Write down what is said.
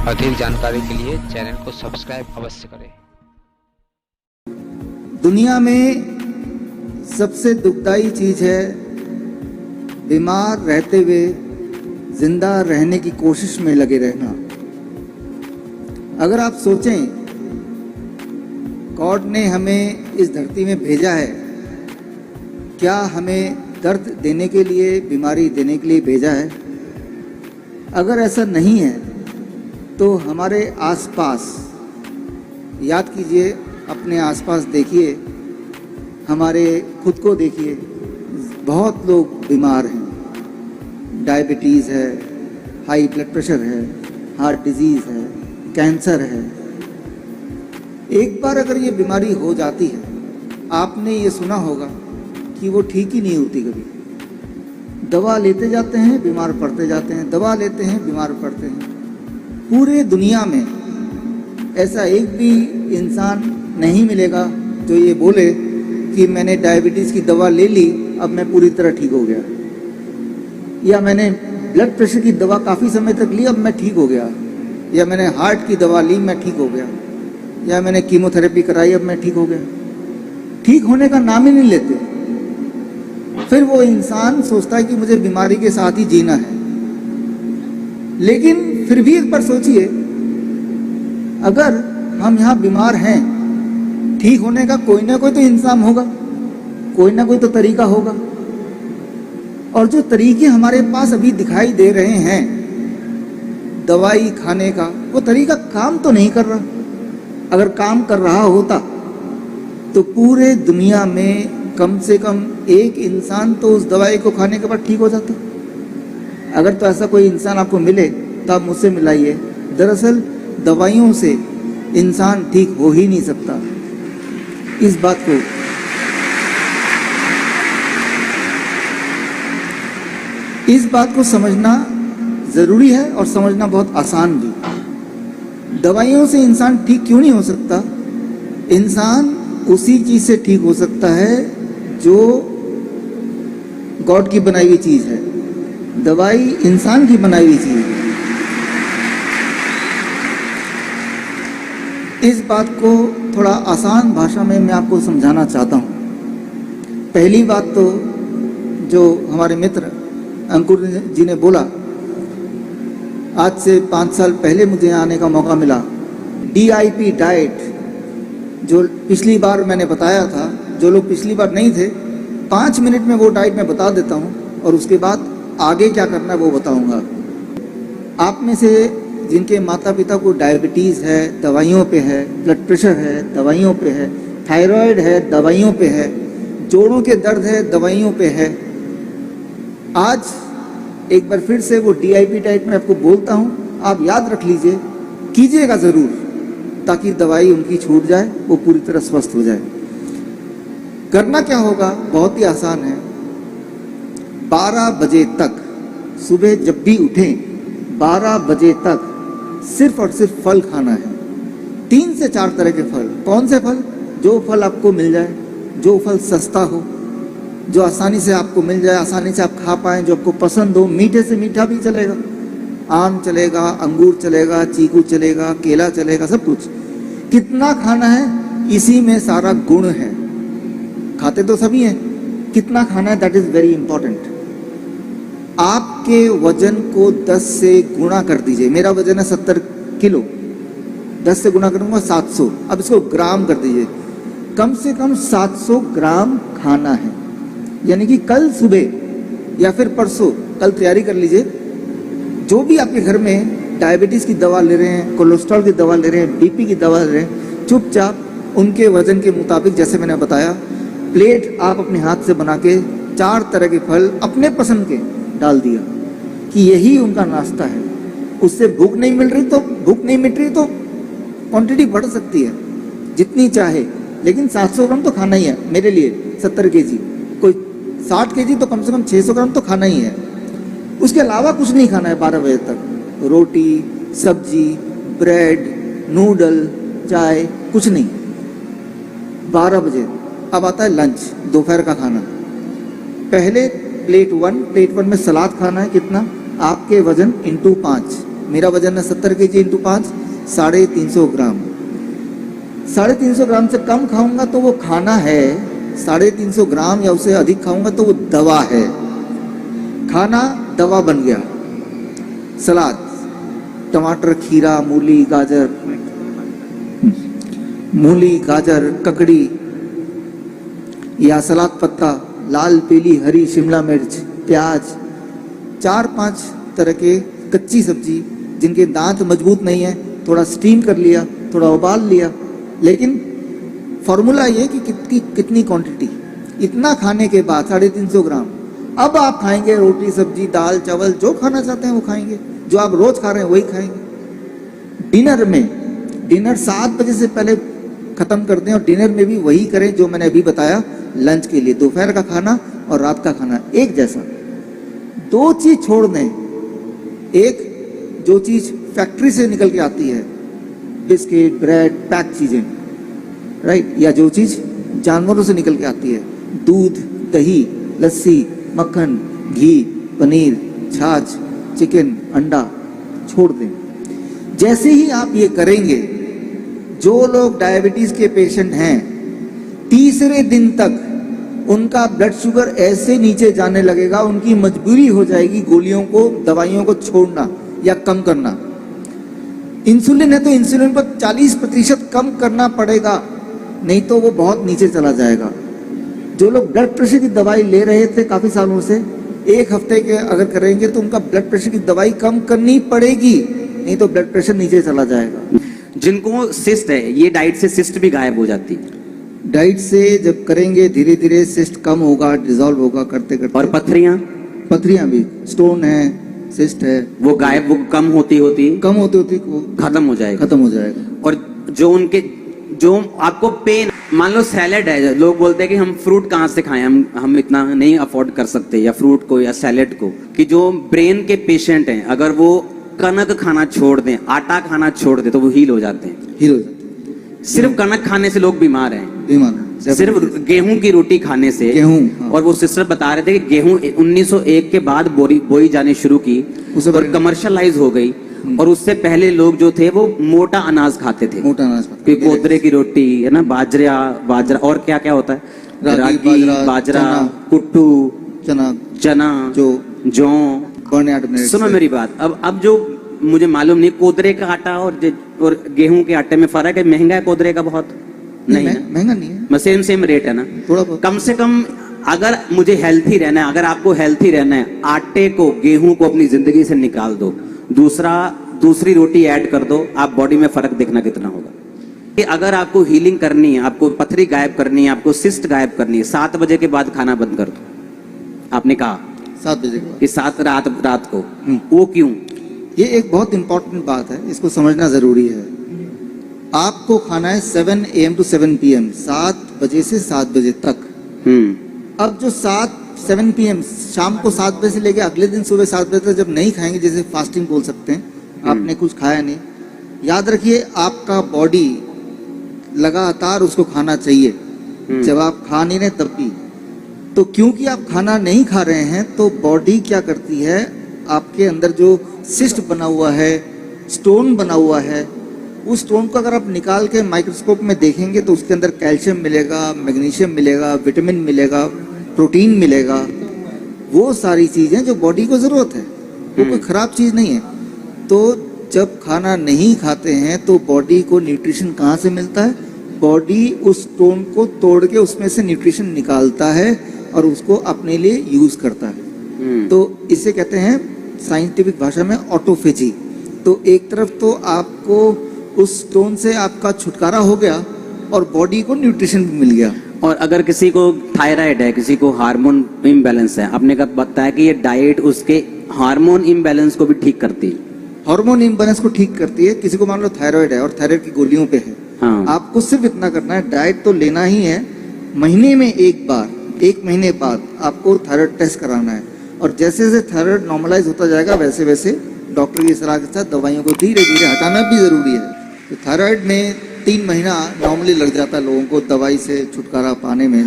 अधिक जानकारी के लिए चैनल को सब्सक्राइब अवश्य करें। दुनिया में सबसे दुखदाई चीज है बीमार रहते हुए जिंदा रहने की कोशिश में लगे रहना। अगर आप सोचें, गॉड ने हमें इस धरती में भेजा है, क्या हमें दर्द देने के लिए, बीमारी देने के लिए भेजा है? अगर ऐसा नहीं है तो हमारे आसपास याद कीजिए, अपने आसपास देखिए, हमारे खुद को देखिए, बहुत लोग बीमार हैं। डायबिटीज़ है, हाई ब्लड प्रेशर है, हार्ट डिजीज़ है, कैंसर है। एक बार अगर ये बीमारी हो जाती है, आपने ये सुना होगा कि वो ठीक ही नहीं होती कभी। दवा लेते जाते हैं, बीमार पड़ते जाते हैं, दवा लेते हैं, बीमार पड़ते हैं। पूरे दुनिया में ऐसा एक भी इंसान नहीं मिलेगा जो ये बोले कि मैंने डायबिटीज़ की दवा ले ली, अब मैं पूरी तरह ठीक हो गया, या मैंने ब्लड प्रेशर की दवा काफ़ी समय तक ली, अब मैं ठीक हो गया, या मैंने हार्ट की दवा ली, मैं ठीक हो गया, या मैंने कीमोथेरेपी कराई, अब मैं ठीक हो गया। ठीक होने का नाम ही नहीं लेते। फिर वो इंसान सोचता है कि मुझे बीमारी के साथ ही जीना है। लेकिन फिर भी एक बार सोचिए, अगर हम यहाँ बीमार हैं, ठीक होने का कोई ना कोई तो इंसान होगा, कोई ना कोई तो तरीका होगा। और जो तरीके हमारे पास अभी दिखाई दे रहे हैं दवाई खाने का, वो तरीका काम तो नहीं कर रहा। अगर काम कर रहा होता तो पूरे दुनिया में कम से कम एक इंसान तो उस दवाई को खाने के बाद ठीक हो जाता। अगर तो ऐसा कोई इंसान आपको मिले तो आप मुझसे मिलाइए। दरअसल दवाइयों से इंसान ठीक हो ही नहीं सकता। इस बात को समझना ज़रूरी है और समझना बहुत आसान भी। दवाइयों से इंसान ठीक क्यों नहीं हो सकता? इंसान उसी चीज़ से ठीक हो सकता है जो गॉड की बनाई हुई चीज़ है। दवाई इंसान की बनाई हुई चीज़ है। इस बात को थोड़ा आसान भाषा में मैं आपको समझाना चाहता हूँ। पहली बात तो जो हमारे मित्र अंकुर जी ने बोला, आज से 5 साल पहले मुझे आने का मौका मिला। DIP डाइट जो पिछली बार मैंने बताया था, जो लोग पिछली बार नहीं थे, 5 मिनट में वो डाइट मैं बता देता हूँ और उसके बाद आगे क्या करना है वो बताऊँगा। आप में से जिनके माता पिता को डायबिटीज़ है, दवाइयों पे है, ब्लड प्रेशर है, दवाइयों पे है, थायराइड है, दवाइयों पे है, जोड़ों के दर्द है, दवाइयों पे है, आज एक बार फिर से वो DIP डाइट में आपको बोलता हूँ, आप याद रख लीजिए, कीजिएगा ज़रूर, ताकि दवाई उनकी छूट जाए, वो पूरी तरह स्वस्थ हो जाए। करना क्या होगा? बहुत ही आसान है। 12 बजे तक सुबह जब भी उठें, 12 बजे तक सिर्फ और सिर्फ फल खाना है। 3 से 4 तरह के फल। कौन से फल? जो फल आपको मिल जाए, जो फल सस्ता हो, जो आसानी से आपको मिल जाए, आसानी से आप खा पाएँ, जो आपको पसंद हो। मीठे से मीठा भी चलेगा, आम चलेगा, अंगूर चलेगा, चीकू चलेगा, केला चलेगा, सब कुछ। कितना खाना है, इसी में सारा गुण है। खाते तो सभी हैं, कितना खाना है, दैट इज़ वेरी इंपॉर्टेंट। आपके वजन को 10 से गुणा कर दीजिए। मेरा वजन है 70 किलो, 10 से गुणा करूँगा 700। अब इसको ग्राम कर दीजिए। कम से कम 700 ग्राम खाना है। यानी कि कल सुबह या फिर परसों, कल तैयारी कर लीजिए। जो भी आपके घर में डायबिटीज़ की दवा ले रहे हैं, कोलेस्ट्रॉल की दवा ले रहे हैं, BP की दवा ले रहे हैं, चुपचाप उनके वजन के मुताबिक, जैसे मैंने बताया, प्लेट आप अपने हाथ से बना के 4 तरह के फल अपने पसंद के डाल दिया कि यही उनका नाश्ता है। उससे भूख नहीं मिट रही तो क्वांटिटी बढ़ सकती है जितनी चाहे, लेकिन 700 ग्राम तो खाना ही है। मेरे लिए 70 kg, कोई 60 kg तो कम से कम 600 ग्राम तो खाना ही है। उसके अलावा कुछ नहीं खाना है 12 बजे तक। रोटी, सब्जी, ब्रेड, नूडल, चाय, कुछ नहीं। 12 बजे अब आता है लंच, दोपहर का खाना। पहले प्लेट 1 में सलाद खाना है। कितना? आपके वजन इंटू 5, मेरा वजन है 70 kg इंटू 5, 350 ग्राम। 350 ग्राम से कम खाऊंगा तो वो खाना है, 350 ग्राम या उससे अधिक खाऊंगा तो वो दवा है। खाना दवा बन गया। सलाद, टमाटर, खीरा, मूली, गाजर, ककड़ी या सलाद पत्ता, लाल, पीली, हरी, शिमला मिर्च, प्याज, 4-5 तरह के कच्ची सब्जी जिनके दांत मजबूत नहीं है, थोड़ा स्टीम कर लिया, थोड़ा उबाल लिया। लेकिन फॉर्मूला ये कि कितनी क्वांटिटी, इतना खाने के बाद 350 ग्राम। अब आप खाएंगे रोटी, सब्जी, दाल, चावल, जो खाना चाहते हैं वो खाएंगे, जो आप रोज खा रहे हैं वही खाएंगे। डिनर 7 बजे से पहले खत्म कर दें और डिनर में भी वही करें जो मैंने अभी बताया। लंच के लिए दोपहर का खाना और रात का खाना एक जैसा। 2 चीज छोड़ दें, एक जो चीज फैक्ट्री से निकल के आती है, बिस्किट, ब्रेड, पैक चीजें, राइट, या जो चीज जानवरों से निकल के आती है, दूध, दही, लस्सी, मक्खन, घी, पनीर, छाछ, चिकन, अंडा, छोड़ दें। जैसे ही आप ये करेंगे, जो लोग डायबिटीज के पेशेंट हैं, तीसरे दिन तक उनका ब्लड शुगर ऐसे नीचे जाने लगेगा, उनकी मजबूरी हो जाएगी गोलियों को, दवाइयों को छोड़ना या कम करना। इंसुलिन है तो इंसुलिन पर 40% कम करना पड़ेगा, नहीं तो वो बहुत नीचे चला जाएगा। जो लोग ब्लड प्रेशर की दवाई ले रहे थे काफी सालों से, 1 हफ्ते के अगर करेंगे तो उनका ब्लड प्रेशर की दवाई कम करनी पड़ेगी, नहीं तो ब्लड प्रेशर नीचे चला जाएगा। जिनको सिस्ट है, ये डाइट से सिस्ट भी गायब हो जाती है। डाइट से जब करेंगे धीरे धीरे सिस्ट कम होगा, डिसॉल्व होगा करते करते। और पत्थरियां भी, स्टोन है, सिस्ट है, वो गायब, वो कम होती वो खत्म हो जाएगा। और जो आपको पेन, मान लो सैलेड है, लोग बोलते हैं कि हम फ्रूट कहाँ से खाएं, हम इतना नहीं अफोर्ड कर सकते, या फ्रूट को या सैलेड को, कि जो ब्रेन के पेशेंट हैं अगर वो कनक खाना छोड़ दें, आटा खाना छोड़ दें, तो वो हील हो जाते हैं। सिर्फ कनक खाने से लोग बीमार हैं, सिर्फ गेहूं की रोटी खाने से। हाँ। और वो सिस्टर बता रहे थे कि गेहूं 1901 के बाद बोई जानी शुरू की और कमर्शियलाइज हो गई। और उससे पहले लोग जो थे वो मोटा अनाज खाते थे, कोदरे की रोटी है ना, बाजरा और क्या क्या होता है, रागी, बाजरा, कुट्टू, चना, जौ। सुनो मेरी बात, अब जो मुझे मालूम नहीं, कोदरे का आटा और गेहूं के आटे में फर्क है? महंगा है कोदरे का बहुत? नहीं, महंगा नहीं है, सेम रेट है ना, थोड़ा कम से कम। अगर मुझे हेल्थी रहना है, अगर आपको हेल्थी रहना है, आटे को, गेहूं को अपनी जिंदगी से निकाल दो, दूसरी रोटी ऐड कर दो, आप बॉडी में फर्क देखना कितना होगा। कि अगर आपको हीलिंग करनी है, आपको पथरी गायब करनी है, आपको सिस्ट गायब करनी है, 7 बजे के बाद खाना बंद कर दो। आपने कहा 7 बजे के बाद, कि 7 रात को, वो क्यों? ये एक बहुत इंपॉर्टेंट बात है, इसको समझना जरूरी है। आपको खाना है 7 AM to 7 PM, 7 बजे से 7 बजे तक। अब जो 7 PM शाम को 7 बजे से लेके अगले दिन सुबह 7 बजे तक जब नहीं खाएंगे, जैसे फास्टिंग बोल सकते हैं, आपने कुछ खाया नहीं, याद रखिए आपका बॉडी लगातार उसको खाना चाहिए, जब आप खा नहीं रहे तब भी। तो क्योंकि आप खाना नहीं खा रहे हैं, तो बॉडी क्या करती है, आपके अंदर जो सिस्ट बना हुआ है, स्टोन बना हुआ है, उस स्टोन को अगर आप निकाल के माइक्रोस्कोप में देखेंगे तो उसके अंदर कैल्शियम मिलेगा, मैग्नीशियम मिलेगा, विटामिन मिलेगा, प्रोटीन मिलेगा, वो सारी चीजें जो बॉडी को जरूरत है, वो कोई खराब चीज नहीं है। तो जब खाना नहीं खाते हैं तो बॉडी को न्यूट्रिशन कहाँ से मिलता है? बॉडी उस स्टोन को तोड़ के उसमें से न्यूट्रिशन निकालता है और उसको अपने लिए यूज करता है। तो इसे कहते हैं साइंटिफिक भाषा में ऑटोफेजी। तो एक तरफ तो आपको उस स्टोन से आपका छुटकारा हो गया और बॉडी को न्यूट्रिशन भी मिल गया। और अगर किसी को थायराइड है, किसी को हार्मोन इम्बैलेंस है, आपने कब बताया कि ये डाइट उसके हार्मोन इम्बैलेंस को भी ठीक करती है? हार्मोन इम्बैलेंस को ठीक करती है। किसी को मान लो थायराइड है और थायराइड की गोलियों पे है, हाँ। आपको सिर्फ इतना करना है, डाइट तो लेना ही है, महीने में एक बार, 1 महीने बाद आपको थायराइड टेस्ट कराना है। और जैसे जैसे थायराइड नॉर्मलाइज होता जाएगा, वैसे वैसे डॉक्टर की सलाह के साथ दवाइयों को धीरे धीरे हटाना भी जरूरी है। तो थायराइड में 3 महीना नॉर्मली लग जाता है लोगों को दवाई से छुटकारा पाने में।